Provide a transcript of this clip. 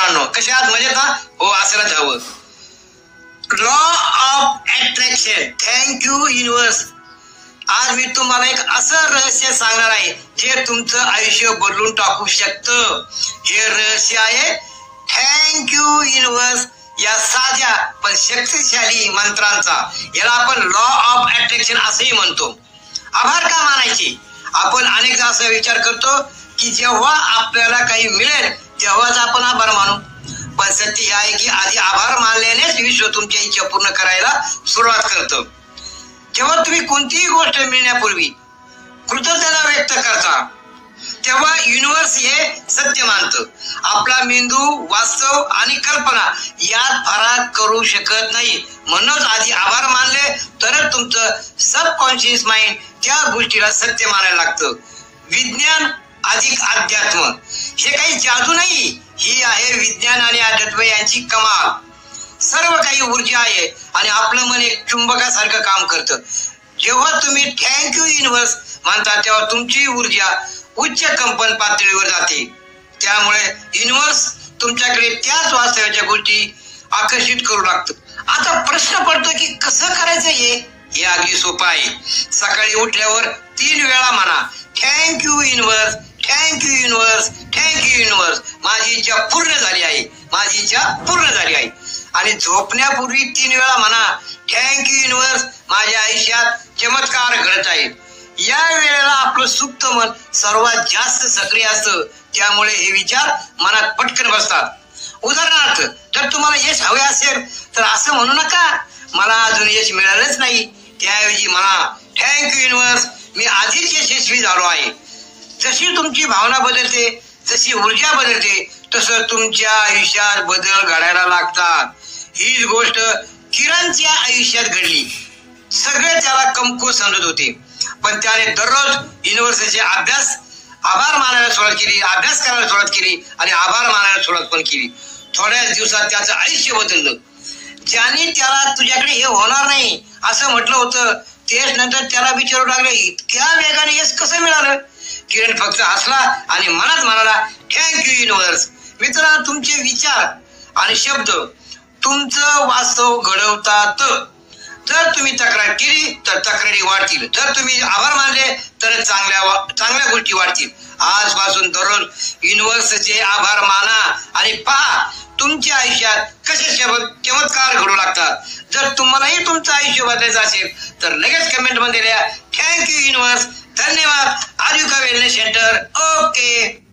बाळांनो, कशा आहात? मजेत ना? हो, असलंच हवं. Law of attraction. Thank you universe. आज मी तुम्हाला एक असं रहस्य सांगणार आहे जे तुमचं आयुष्य बदलून टाकू शकतं. हे रहस्य आहे थँक्यू युनिवर्स या साध्या पण शक्तिशाली मंत्रांचा. याला आपण लॉ ऑफ अट्रॅक्शन असंही म्हणतो. आभार का मानायचे? आपण अनेकदा असा विचार करतो की जेव्हा आपल्याला काही मिळेल तेव्हाच आपण आभार मानू, पण सत्य हे आहे की आधी आभार मानल्यानेच विश्व तुमच्या इच्छा पूर्ण करायला सुरुवात करतं. जेव्हा तुम्ही कोणतीही गोष्ट मिळण्यापूर्वी कृतज्ञता व्यक्त करता तेव्हा युनिवर्स हे सत्य मानतं. आपला मेंदू वास्तव आणि कल्पना यात फरक करू शकत नाही. म्हणूनच आधी आभार मानले तरच तुमचं सबकॉन्शियस माइंड त्या गोष्टीला सत्य मानायला लागतं. विज्ञान अधिक अध्यात्म हे काही जादू नाही, ही आहे विज्ञान आणि अध्यात्म यांची कमाल. सर्व काही ऊर्जा आहे आणि आपलं मन एक चुंबकासारखं काम करतं. जेव्हा तुम्ही थँक्यू युनिवर्स म्हणता तेव्हा तुमची ऊर्जा उच्च कंपन पातळीवर जाते. त्यामुळे युनिवर्स तुमच्याकडे त्याच वास्तवाच्या गोष्टी आकर्षित करू लागतं. आता प्रश्न पडतो की कसं करायचं हे अगदी सोपं आहे. सकाळी उठल्यावर 3 वेळा म्हणा thank you universe, thank you universe, thank you universe. माझी इच्छा पूर्ण झाली आहे, माझी इच्छा पूर्ण झाली आहे. आणि झोपण्यापूर्वी 3 वेळा म्हणा थँक्यू युनिवर्स, माझ्या आयुष्यात चमत्कार घडत आहे. या वेळेला आपलं सुप्त मन सर्वात जास्त सक्रिय असतं, त्यामुळे हे विचार मनात पटकन बसतात. उदाहरणार्थ, जर तुम्हाला यश हवे असेल तर असं म्हणू नका मला अजून यश मिळालंच नाही. त्याऐवजी म्हणा थँक्यू युनिवर्स, मी आधीच यशस्वी झालो आहे. जशी तुमची भावना बदलते, जशी ऊर्जा बदलते, तसं तुमच्या आयुष्यात बदल घडायला लागतात. हीच गोष्ट किरणच्या आयुष्यात घडली. सगळे त्याला कमकुवत समजत होते, पण त्याने दररोज युनिव्हर्सिटीचे आभार मानायला सुरुवात केली, अभ्यास करायला सुरुवात केली आणि आभार मानायला सुरुवात पण केली. थोड्याच दिवसात त्याचं आयुष्य बदललं. ज्याने त्याला तुझ्याकडे हे होणार नाही असं म्हटलं होतं तेच नंतर त्याला विचारू लागले इतक्या वेगाने यश कसं मिळालं. किरण फक्त हसला आणि मनात म्हणाला थँक्यू युनिव्हर्स. मित्रांनो, तुमचे विचार आणि शब्द तुमचं वास्तव घडवतात. जर तुम्ही तक्रार केली तर तक्रारी वाढतील, जर तुम्ही आभार मानले तर चांगल्या गोष्टी वाढतील. आजपासून दररोज युनिव्हर्सचे आभार माना आणि पहा तुमच्या आयुष्यात कसे चमत्कार घडू लागतात. जर तुम्हालाही तुमचं आयुष्य बदलायचं असेल तर लगेच कमेंट मध्ये लिहा थँक्यू युनिव्हर्स. धन्यवाद. आदिका वेलनेस सेंटर. ओके.